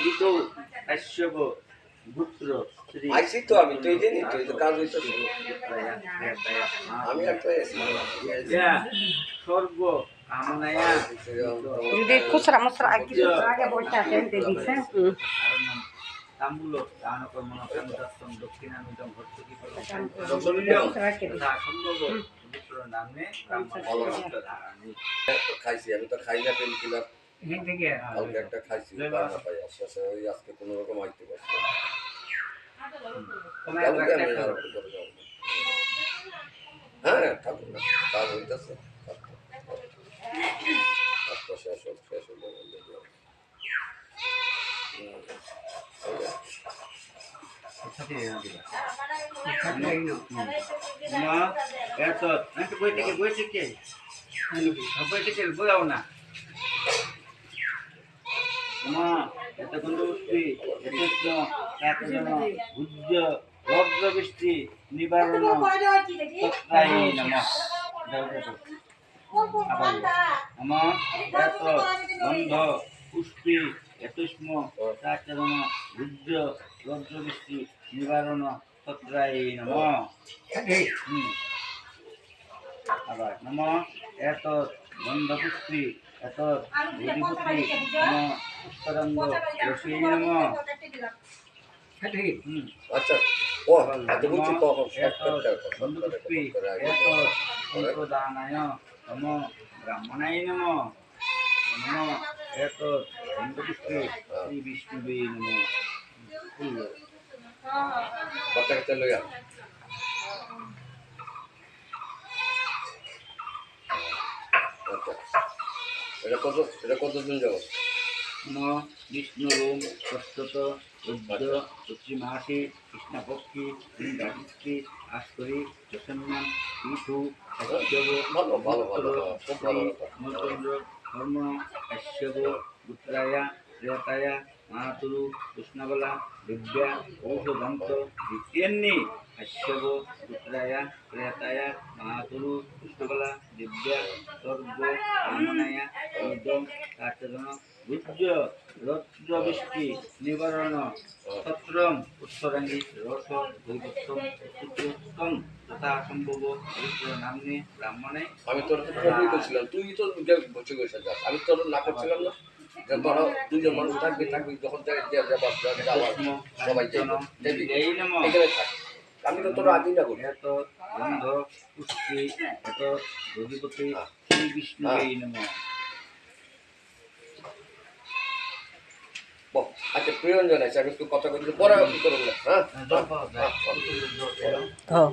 ঋতু কাশ্যপ পুত্র শ্রী আইসি তো আমি তো এই জানি তো এই তো কাজ হইতো আমি একটা স্বর্গ কামনায়া যদি খুচরা মুচরা আগে বলতে আসেন দিচ্ছে তাম্বুল দানকর্ম কামদাস্তম দক্ষিণামিদম ভর্তুকি পবিত্র নামে খাইছি আমি তো খাই না পেন কিলার কালকে একটা খাইছি পাই আশ্বাসে ওই আজকে কোনো রকম আইতে পারছি হ্যাঁ ঠাকুর না কাজ হইতেছে শেষ হোক শেষ হলে বোঝাও না বৃষ্টি নিবারণ গন্ধ পুষ্টি এতুষ্ম চাচরণ রুদ্র রৌদ্রবৃষ্টি নিবারণ তত্রায় নম আবার নম এত গন্ধ পুষ্টি এত অধিপতি নম পুষ্পরঙ্গ রসী নম আচ্ছা ও এত বুঝছি কখন বন্ধুপুষ্টি এত সম্প্রদানায় নম ব্রাহ্মণায় নম নম এত বন্ধুপুষ্টি শ্রী বিষ্ণুবে নম বাচ্চা কাচ্চা লইয়া এটা কতদিন যাব নম বিষ্ণু রোম সত্যত রুদ্র চৈত্রীমাসে কৃষ্ণপক্ষী গায়ত্রী আশ্বরী যশন্যাম পীঠু ভালো ভালো ভালো খুব ভালো মূলচন্দ্র ধর্ম কাশ্যপ পুত্রায়া শ্রেতায়া মাতুরু কৃষ্ণবলা দিব্যা ঔষধন্ত দ্বিতীয়ন্নি কাশ্যপ পুত্রায়া শ্রেতায়া মাতুরু কৃষ্ণবলা দিব্যা স্বর্গ কামনায়া ইদম আচরণ রুদ্র রৌদ্রবৃষ্টি নিবারণ সত্রম উত্তরাঙ্গী রস দৈবত্তম উত্তম তথা সম্ভব পবিত্র নামনে ব্রাহ্মণে আমি তোর করছিলাম তুই তো বসে বসে যাস আমি তোর না করছিলাম না যে তোরা দুজন মানুষ থাকবি যখন সবাই এখানে থাক আমি তো তোর আগেই না করি এত গন্ধ পুষ্টি এত অধিপতি শ্রী বিষ্ণু নম আচ্ছা প্রিয়ঞ্জন আছে আমি একটু কথা বলতে পরে কি করবো হ্যাঁ